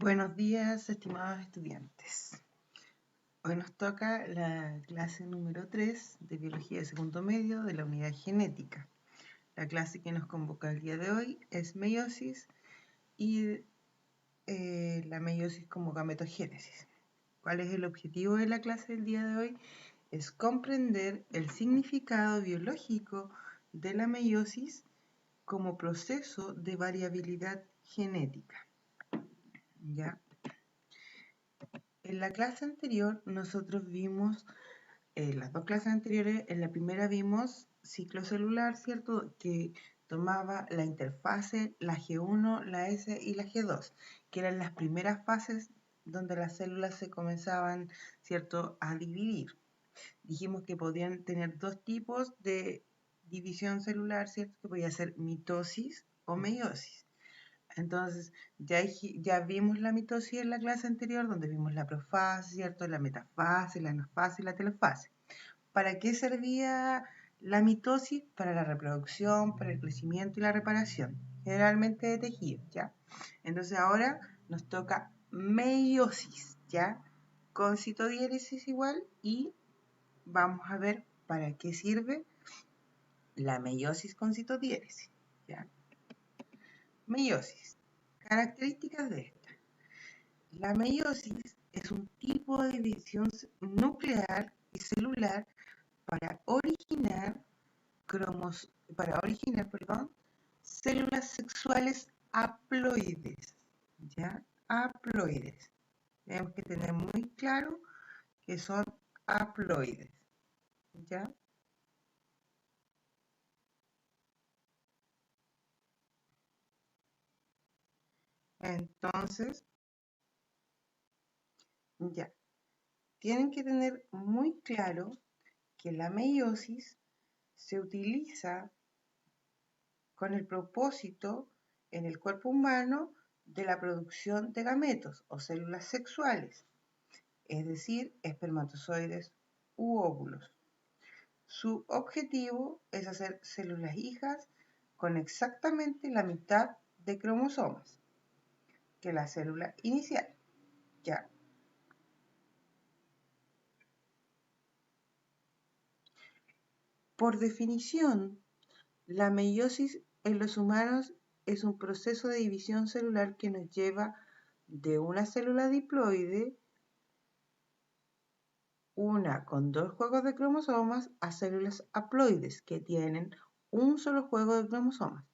Buenos días, estimados estudiantes. Hoy nos toca la clase número 3 de Biología de Segundo Medio de la Unidad Genética. La clase que nos convoca el día de hoy es meiosis y la meiosis como gametogénesis. ¿Cuál es el objetivo de la clase del día de hoy? Es comprender el significado biológico de la meiosis como proceso de variabilidad genética. ¿Ya? En la clase anterior nosotros vimos, las dos clases anteriores, en la primera vimos ciclo celular, ¿cierto? Que tomaba la interfase, la G1, la S y la G2, que eran las primeras fases donde las células se comenzaban, ¿cierto?, a dividir. Dijimos que podían tener dos tipos de división celular, ¿cierto? Que podía ser mitosis o meiosis. Entonces, ya vimos la mitosis en la clase anterior, donde vimos la profase, ¿cierto? La metafase, la anafase y la telofase. ¿Para qué servía la mitosis? Para la reproducción, para el crecimiento y la reparación, generalmente de tejidos, ¿ya? Entonces ahora nos toca meiosis, ¿ya? Con citodiéresis igual, y vamos a ver para qué sirve la meiosis con citodiéresis, ¿ya? Meiosis. Características de esta. La meiosis es un tipo de división nuclear y celular para originar células sexuales haploides, ¿ya? Haploides. Tenemos que tener muy claro que son haploides, ¿ya? Entonces, ya, tienen que tener muy claro que la meiosis se utiliza con el propósito en el cuerpo humano de la producción de gametos o células sexuales, es decir, espermatozoides u óvulos. Su objetivo es hacer células hijas con exactamente la mitad de cromosomas que la célula inicial. Ya. Por definición, la meiosis en los humanos es un proceso de división celular que nos lleva de una célula diploide, una con dos juegos de cromosomas, a células haploides que tienen un solo juego de cromosomas.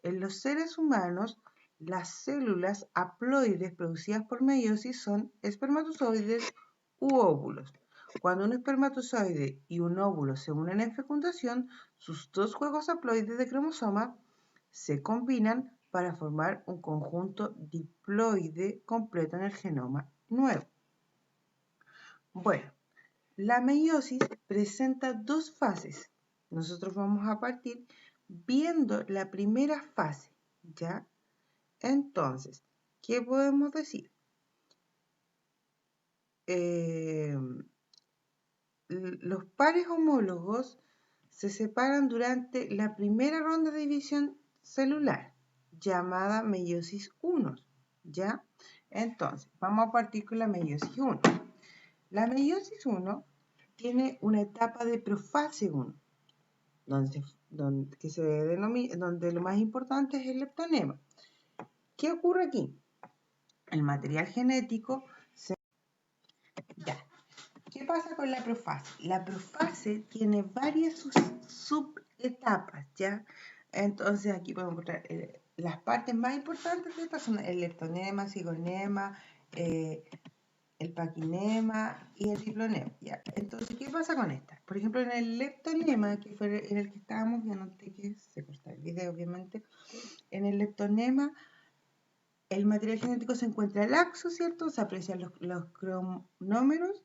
En los seres humanos, las células haploides producidas por meiosis son espermatozoides u óvulos. Cuando un espermatozoide y un óvulo se unen en fecundación, sus dos juegos haploides de cromosoma se combinan para formar un conjunto diploide completo en el genoma nuevo. Bueno, la meiosis presenta dos fases. Nosotros vamos a partir viendo la primera fase, ¿ya? Entonces, ¿qué podemos decir? Los pares homólogos se separan durante la primera ronda de división celular, llamada meiosis 1, ¿ya? Entonces, vamos a partir con la meiosis 1. La meiosis 1 tiene una etapa de profase 1, donde lo más importante es el leptonema. ¿Qué ocurre aquí? El material genético se... Ya. ¿Qué pasa con la profase? La profase tiene varias subetapas, ¿ya? Entonces aquí podemos encontrar las partes más importantes de esta son el leptonema, cigonema, el paquinema y el diplonema, ¿ya? Entonces, ¿qué pasa con esta? Por ejemplo, en el leptonema, que fue en el que estábamos viendo antes que se cortara el video, obviamente, en el leptonema el material genético se encuentra laxo, ¿cierto? Se aprecian los cromómeros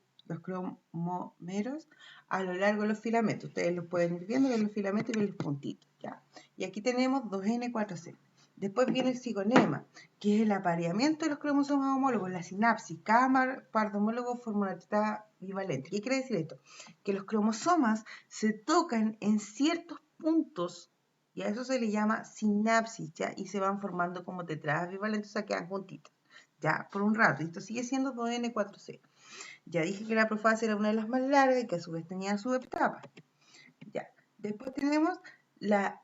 a lo largo de los filamentos. Ustedes los pueden ir viendo, ven los filamentos y ven los puntitos, ¿ya? Y aquí tenemos 2N4C. Después viene el cigonema, que es el apareamiento de los cromosomas homólogos, la sinapsis. Cada par de homólogos forma una teta bivalente. ¿Qué quiere decir esto? Que los cromosomas se tocan en ciertos puntos y a eso se le llama sinapsis, ¿ya? Y se van formando como tetradas bivalentes, o sea, quedan juntitas. ya, por un rato, y esto sigue siendo 2N4C. Ya dije que la profase era una de las más largas y que a su vez tenía su etapa. Ya, después tenemos la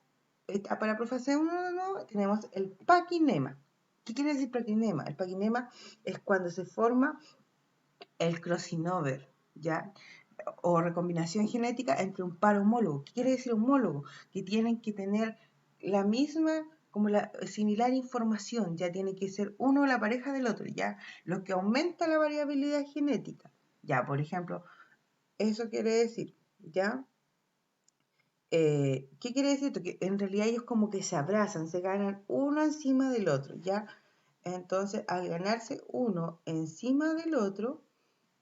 etapa de la profase 1, tenemos el paquinema. ¿Qué quiere decir paquinema? El paquinema es cuando se forma el crossing over, ¿ya? O recombinación genética entre un par homólogo. ¿Qué quiere decir homólogo? Que tienen que tener la misma, como la similar información, ya tiene que ser uno la pareja del otro, ya, lo que aumenta la variabilidad genética. Ya, por ejemplo, eso quiere decir, ¿ya? ¿Qué quiere decir esto? Que en realidad ellos como que se abrazan, se ganan uno encima del otro, ¿ya? Entonces, al ganarse uno encima del otro,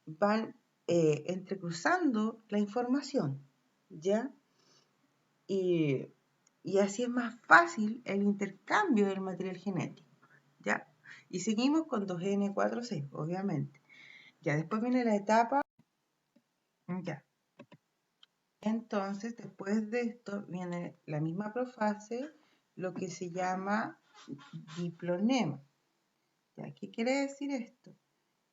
van entrecruzando la información, ¿ya? Y así es más fácil el intercambio del material genético, ¿ya? Y seguimos con 2N4C, obviamente. Ya, después viene la etapa, ya. Entonces, después de esto viene la misma profase, lo que se llama diplonema. ¿Ya? ¿Qué quiere decir esto?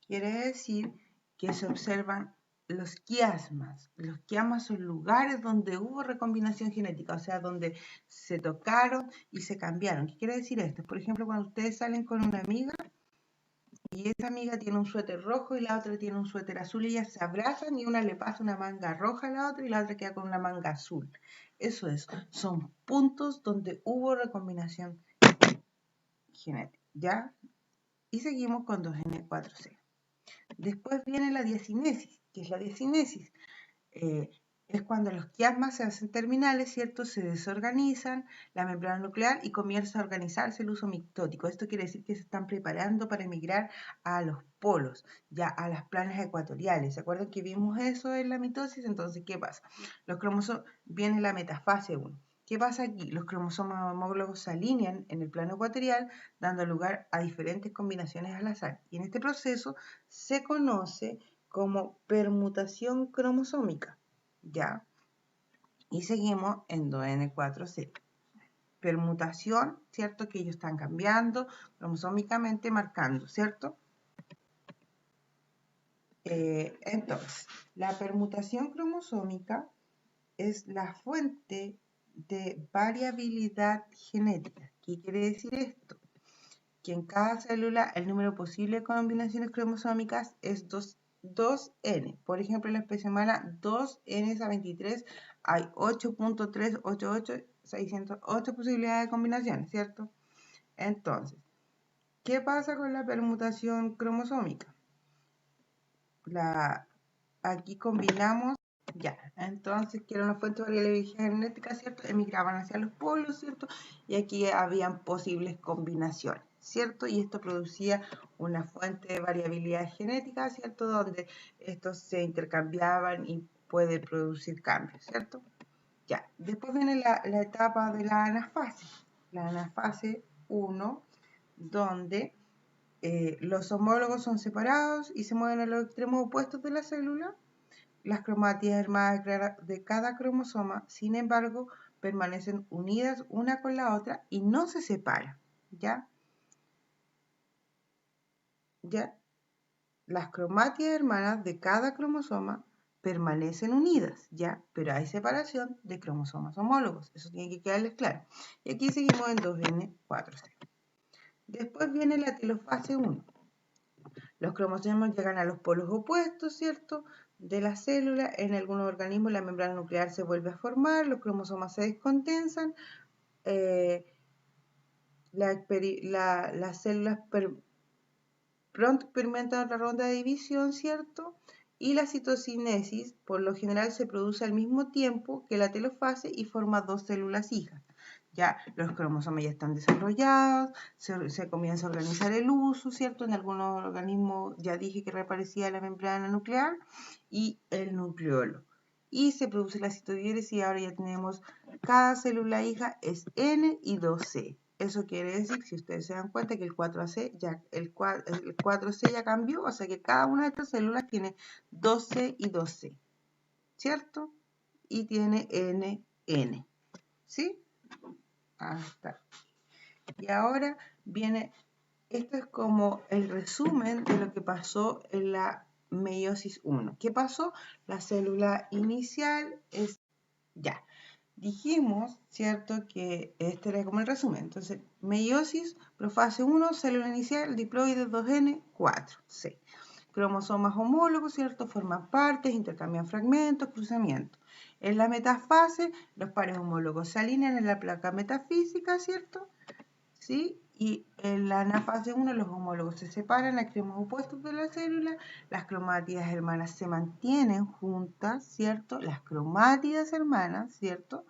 Quiere decir que se observan los quiasmas. Los quiasmas son lugares donde hubo recombinación genética, o sea, donde se tocaron y se cambiaron. ¿Qué quiere decir esto? Por ejemplo, cuando ustedes salen con una amiga y esa amiga tiene un suéter rojo y la otra tiene un suéter azul y ellas se abrazan y una le pasa una manga roja a la otra y la otra queda con una manga azul. Eso es, son puntos donde hubo recombinación genética, ¿ya? Y seguimos con 2N4C. Después viene la diacinesis. ¿Qué es la diacinesis? Es cuando los quiasmas se hacen terminales, ¿cierto? Se desorganizan la membrana nuclear y comienza a organizarse el uso mictótico. Esto quiere decir que se están preparando para emigrar a los polos, ya a las planas ecuatoriales. ¿Se acuerdan que vimos eso en la mitosis? Entonces, ¿qué pasa? Los cromosomas, viene la metafase 1. ¿Qué pasa aquí? Los cromosomas homólogos se alinean en el plano ecuatorial, dando lugar a diferentes combinaciones al azar. Y en este proceso se conoce como permutación cromosómica. ¿Ya? Y seguimos en 2N4C. Permutación, ¿cierto? Que ellos están cambiando cromosómicamente, marcando, ¿cierto? Entonces, la permutación cromosómica es la fuente de variabilidad genética. ¿Qué quiere decir esto? Que en cada célula el número posible de combinaciones cromosómicas es 2N. Por ejemplo, en la especie humana, 2N a 23 hay 8.388.608 posibilidades de combinaciones, ¿cierto? Entonces, ¿qué pasa con la permutación cromosómica? Aquí combinamos, ya, entonces que era una fuente de variabilidad genética, ¿cierto? Emigraban hacia los polos, ¿cierto? Y aquí habían posibles combinaciones, ¿cierto? Y esto producía una fuente de variabilidad genética, ¿cierto? Donde estos se intercambiaban y puede producir cambios, ¿cierto? Ya, después viene la etapa de la anafase. La anafase 1, donde los homólogos son separados y se mueven a los extremos opuestos de la célula. Las cromátidas hermanas de cada cromosoma, sin embargo, permanecen unidas una con la otra y no se separan, ¿ya? ¿Ya? Las cromátidas hermanas de cada cromosoma permanecen unidas, ¿ya? Pero hay separación de cromosomas homólogos. Eso tiene que quedarles claro. Y aquí seguimos en 2N4C. Después viene la telofase 1. Los cromosomas llegan a los polos opuestos, ¿cierto? De la célula. En algunos organismos la membrana nuclear se vuelve a formar, los cromosomas se descondensan, las células pronto experimentan otra ronda de división, ¿cierto? Y la citocinesis, por lo general, se produce al mismo tiempo que la telofase y forma dos células hijas. Ya los cromosomas ya están desarrollados, se comienza a organizar el uso, ¿cierto? En algunos organismos ya dije que reaparecía la membrana nuclear y el nucleolo. Y se produce la citodiéresis y ahora ya tenemos cada célula hija es N y 2C. Eso quiere decir, si ustedes se dan cuenta, que el 4C ya cambió, o sea que cada una de estas células tiene 2C y 2C, ¿cierto? Y tiene NN, ¿sí? Hasta. Y ahora viene Esto es como el resumen de lo que pasó en la meiosis 1. ¿Qué pasó? La célula inicial es... Ya, dijimos, ¿cierto? Que este era como el resumen. Entonces, meiosis, profase 1, célula inicial, diploide 2N, 4C. Cromosomas homólogos, ¿cierto? Forman partes, intercambian fragmentos, cruzamientos. En la metafase, los pares homólogos se alinean en la placa metafísica, ¿cierto? ¿Sí? Y en la anafase 1 los homólogos se separan a extremos opuestos de la célula, las cromátidas hermanas se mantienen juntas, ¿cierto? Las cromátidas hermanas, ¿cierto?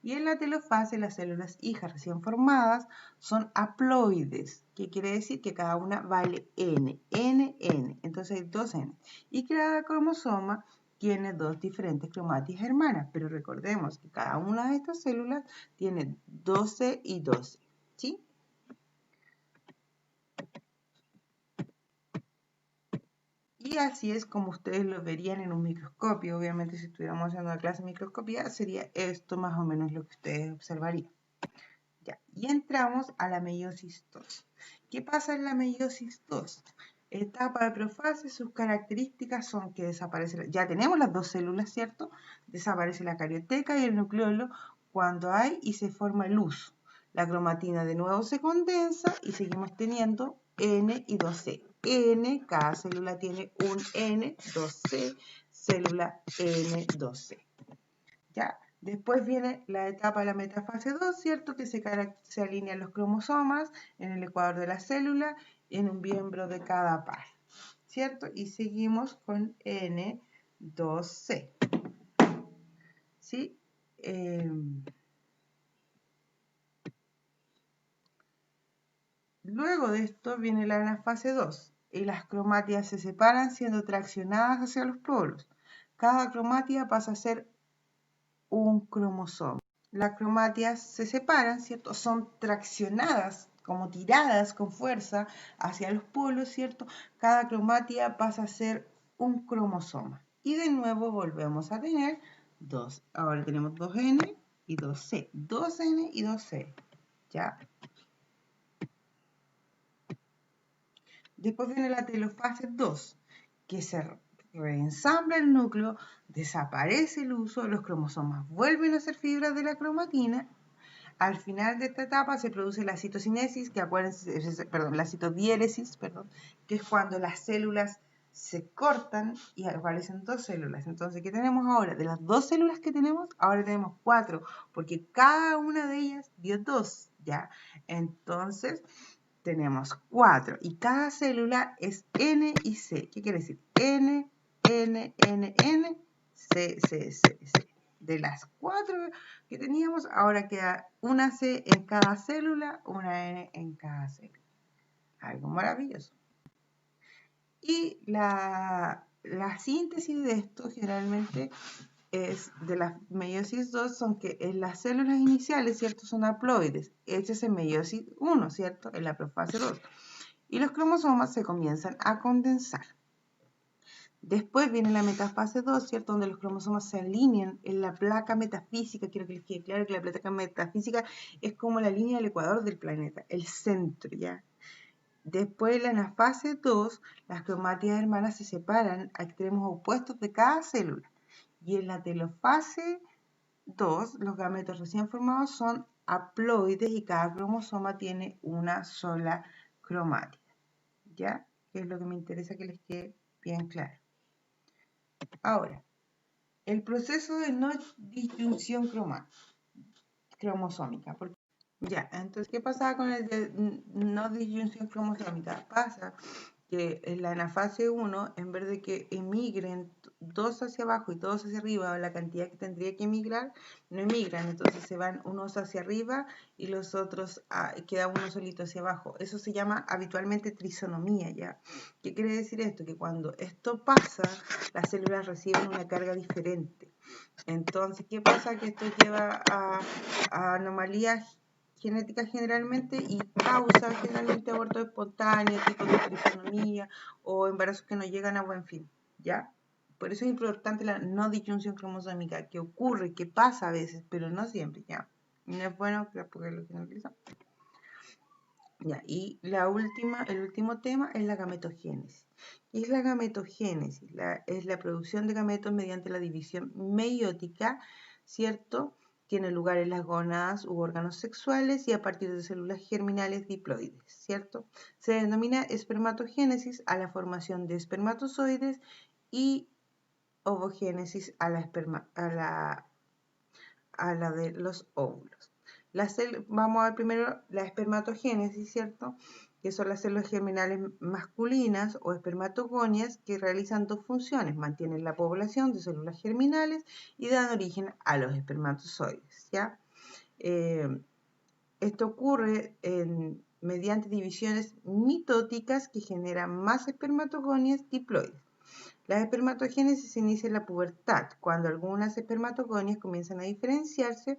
Y en la telofase las células hijas recién formadas son haploides, que quiere decir que cada una vale N, N. Entonces hay 2N. Y cada cromosoma tiene 2 diferentes cromátidas hermanas, pero recordemos que cada una de estas células tiene 12 y 12, ¿sí? Y así es como ustedes lo verían en un microscopio. Obviamente, si estuviéramos haciendo una clase de microscopía, sería esto más o menos lo que ustedes observarían. Ya. Y entramos a la meiosis 2. ¿Qué pasa en la meiosis 2? Etapa de profase, sus características son que desaparece, ya tenemos las dos células, ¿cierto? Desaparece la carioteca y el nucleolo cuando hay y se forma el huso. La cromatina de nuevo se condensa y seguimos teniendo N y 2C. N, cada célula tiene un N, 2C, célula N, 2C. ¿Ya? Después viene la etapa de la metafase 2, ¿cierto? Que se alinean los cromosomas en el ecuador de la célula en un miembro de cada par, ¿cierto? Y seguimos con N2C, ¿sí? Luego de esto viene la anafase 2 y las cromátidas se separan siendo traccionadas hacia los polos. Cada cromatida pasa a ser un cromosoma. Las cromátidas se separan, ¿cierto? Son traccionadas, como tiradas con fuerza hacia los polos, ¿cierto? Cada cromatida pasa a ser un cromosoma. Y de nuevo volvemos a tener dos. Ahora tenemos 2N y 2C. 2N y 2C. ¿Ya? Después viene la telofase 2, que se reensambla el núcleo, desaparece el uso, los cromosomas vuelven a ser fibras de la cromatina. Al final de esta etapa se produce la citocinesis, que acuérdense, perdón, la citodiéresis, perdón, que es cuando las células se cortan y aparecen dos células. Entonces, ¿qué tenemos ahora? De las dos células que tenemos, ahora tenemos 4, porque cada una de ellas dio 2, ¿ya? Entonces, tenemos 4 y cada célula es N y C. ¿Qué quiere decir? N, N, C, C, C, C. De las 4 que teníamos, ahora queda una C en cada célula, una N en cada célula. Algo maravilloso. Y la síntesis de esto generalmente es de la meiosis 2, son que en las células iniciales, ¿cierto? Son haploides, hechas en meiosis 1, ¿cierto? En la profase 2. Y los cromosomas se comienzan a condensar. Después viene la metafase 2, ¿cierto? Donde los cromosomas se alinean en la placa metafísica. Quiero que les quede claro que la placa metafísica es como la línea del ecuador del planeta, el centro, ¿ya? Después de la anafase 2, las cromátidas hermanas se separan a extremos opuestos de cada célula. Y en la telofase 2, los gametos recién formados son haploides y cada cromosoma tiene una sola cromática. ¿Ya? Que es lo que me interesa que les quede bien claro. Ahora, el proceso de no disyunción cromosómica. Ya, entonces, ¿qué pasa con el de no disyunción cromosómica? Pasa que en la anafase 1, en vez de que emigren dos hacia abajo y todos hacia arriba, la cantidad que tendría que emigrar, no emigran, entonces se van unos hacia arriba y los otros, queda uno solito hacia abajo. Eso se llama habitualmente trisonomía, ¿ya? ¿Qué quiere decir esto? Que cuando esto pasa, las células reciben una carga diferente. Entonces, ¿qué pasa? Que esto lleva a anomalías genética generalmente y causa generalmente aborto espontáneo, tipo de trisonomía o embarazos que no llegan a buen fin, ¿ya? Por eso es importante la no disyunción cromosómica, que ocurre, que pasa a veces, pero no siempre, ¿ya? No es bueno porque lo generalizamos. Ya, y el último tema es la gametogénesis. ¿Qué es la gametogénesis? Es la producción de gametos mediante la división meiótica, ¿cierto? Tiene lugar en las gónadas u órganos sexuales y a partir de células germinales diploides, ¿cierto? Se denomina espermatogénesis a la formación de espermatozoides y ovogénesis a la de los óvulos. Vamos a ver primero la espermatogénesis, ¿cierto? Que son las células germinales masculinas o espermatogonias que realizan dos funciones, mantienen la población de células germinales y dan origen a los espermatozoides, ¿ya? Esto ocurre mediante divisiones mitóticas que generan más espermatogonias diploides. La espermatogénesis se inicia en la pubertad, cuando algunas espermatogonias comienzan a diferenciarse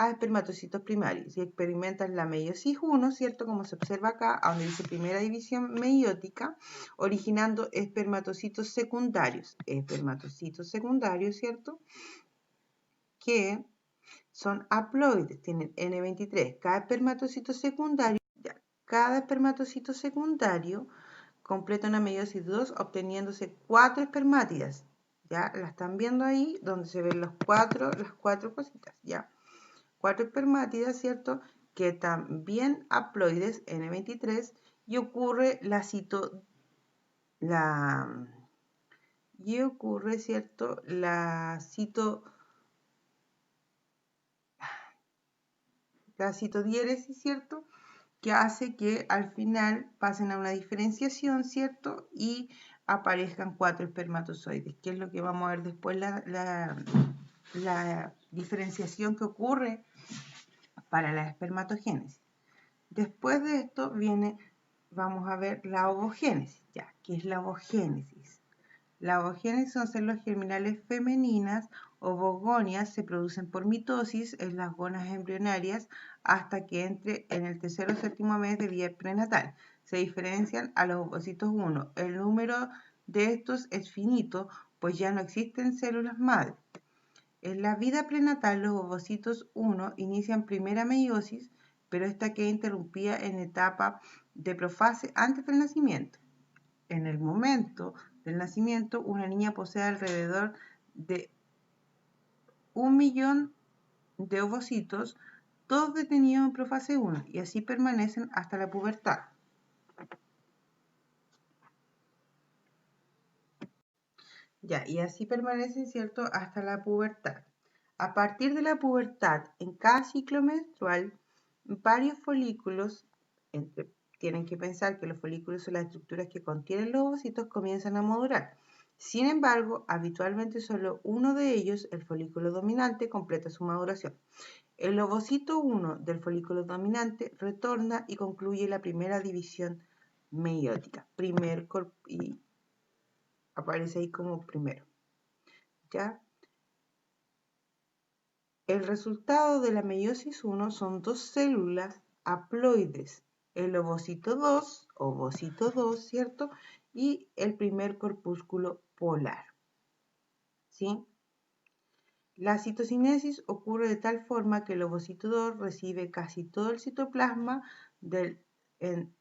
a espermatocitos primarios y experimentan la meiosis 1, ¿cierto? Como se observa acá, donde dice primera división meiótica, originando espermatocitos secundarios, ¿cierto? Que son haploides, tienen N23. Cada espermatocito secundario completa una meiosis 2 obteniéndose 4 espermátidas. ¿Ya? La están viendo ahí, donde se ven las cuatro cositas, ¿ya? 4 espermátidas, ¿cierto? Que también haploides, N23, y ocurre ¿cierto? La citodiéresis, ¿cierto? Que hace que al final pasen a una diferenciación, ¿cierto? Y aparezcan 4 espermatozoides, que es lo que vamos a ver después, la diferenciación que ocurre para la espermatogénesis. Después de esto vamos a ver la ovogénesis, ya, ¿qué es la ovogénesis? La ovogénesis son células germinales femeninas ovogonias, se producen por mitosis en las gonas embrionarias hasta que entre en el tercer o séptimo mes de vida prenatal. Se diferencian a los ovocitos 1. El número de estos es finito, pues ya no existen células madre. En la vida prenatal, los ovocitos 1 inician primera meiosis, pero esta queda interrumpida en etapa de profase antes del nacimiento. En el momento del nacimiento, una niña posee alrededor de 1 millón de ovocitos, todos detenidos en profase 1, y así permanecen hasta la pubertad. Ya, y así permanecen, ¿cierto?, hasta la pubertad. A partir de la pubertad, en cada ciclo menstrual, varios folículos, tienen que pensar que los folículos son las estructuras que contienen los ovocitos, comienzan a madurar. Sin embargo, habitualmente solo uno de ellos, el folículo dominante, completa su maduración. El ovocito 1 del folículo dominante retorna y concluye la primera división meiótica. Y aparece ahí como primero. ¿Ya? El resultado de la meiosis 1 son dos células haploides, el ovocito 2, ¿cierto? Y el primer corpúsculo polar. ¿Sí? La citocinesis ocurre de tal forma que el ovocito 2 recibe casi todo el citoplasma en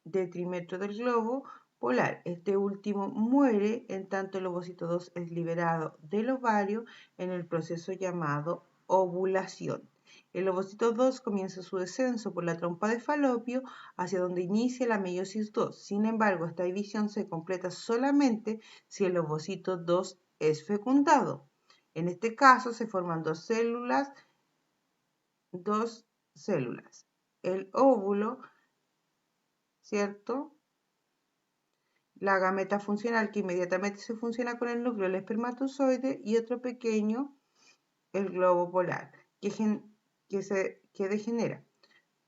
detrimento del globo polar. Este último muere en tanto el ovocito 2 es liberado del ovario en el proceso llamado ovulación. El ovocito 2 comienza su descenso por la trompa de Falopio hacia donde inicia la meiosis 2. Sin embargo, esta división se completa solamente si el ovocito 2 es fecundado. En este caso se forman dos células. El óvulo, ¿cierto? La gameta funcional que inmediatamente se funciona con el núcleo del espermatozoide y otro pequeño, el globo polar, que degenera.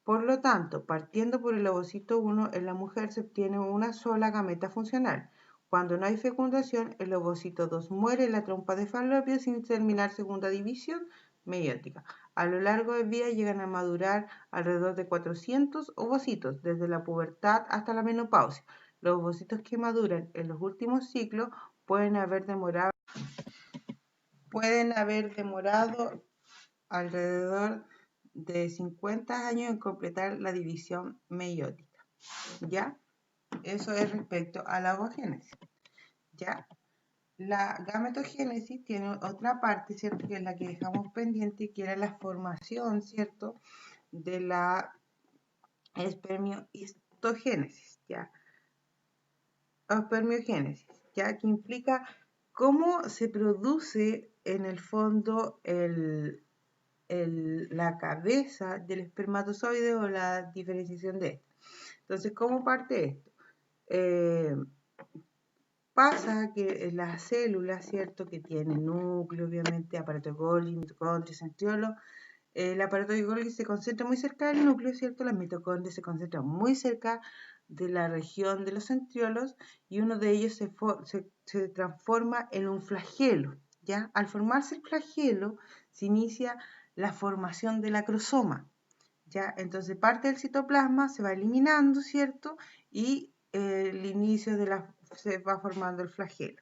Por lo tanto, partiendo por el ovocito 1, en la mujer se obtiene una sola gameta funcional. Cuando no hay fecundación, el ovocito 2 muere en la trompa de Falopio sin terminar segunda división meiótica. A lo largo de vida llegan a madurar alrededor de 400 ovocitos, desde la pubertad hasta la menopausia. Los ovocitos que maduran en los últimos ciclos pueden haber demorado alrededor de 50 años en completar la división meiótica. ¿Ya? Eso es respecto a la ovogénesis. ¿Ya? La gametogénesis tiene otra parte, ¿cierto? Que es la que dejamos pendiente, que era la formación, ¿cierto? De la espermiohistogénesis, ¿ya? O espermiogénesis, ¿ya? Que implica cómo se produce en el fondo la cabeza del espermatozoide o la diferenciación de esto. Entonces, ¿cómo parte esto? Pasa que las células, ¿cierto? Que tienen núcleo, obviamente, aparato de Golgi, mitocondrias, centriolo, el aparato de Golgi se concentra muy cerca del núcleo, ¿cierto? Las mitocondrias se concentran muy cerca de la región de los centriolos y uno de ellos se transforma en un flagelo, ¿ya? Al formarse el flagelo, se inicia la formación del acrosoma, ¿ya? Entonces parte del citoplasma se va eliminando, ¿cierto? Y el inicio se va formando el flagelo.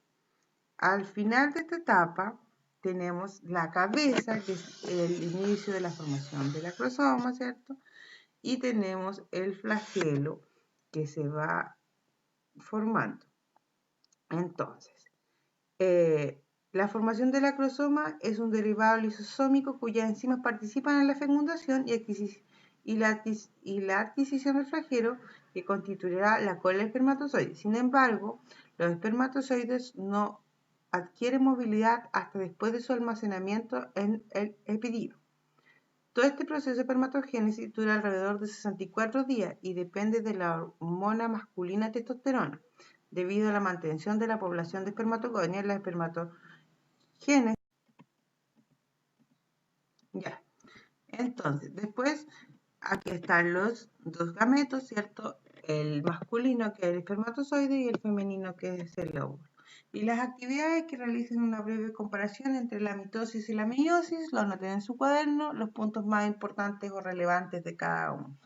Al final de esta etapa tenemos la cabeza, que es el inicio de la formación del acrosoma, ¿cierto? Y tenemos el flagelo que se va formando. Entonces, la formación del acrosoma es un derivado lisosómico cuyas enzimas participan en la fecundación y la adquisición del flagelo que constituirá la cola del espermatozoide. Sin embargo, los espermatozoides no adquieren movilidad hasta después de su almacenamiento en el epididio. Todo este proceso de espermatogénesis dura alrededor de 64 días y depende de la hormona masculina testosterona, debido a la mantención de la población de espermatogonias, la espermatogénesis. Ya. Entonces, después, aquí están los dos gametos, ¿cierto? El masculino, que es el espermatozoide, y el femenino, que es el óvulo. Y las actividades que realicen una breve comparación entre la mitosis y la meiosis, lo anoten en su cuaderno, los puntos más importantes o relevantes de cada uno.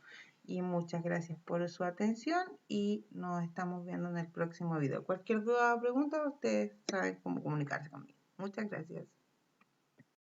Y muchas gracias por su atención y nos estamos viendo en el próximo video. Cualquier duda o pregunta, ustedes saben cómo comunicarse conmigo. Muchas gracias.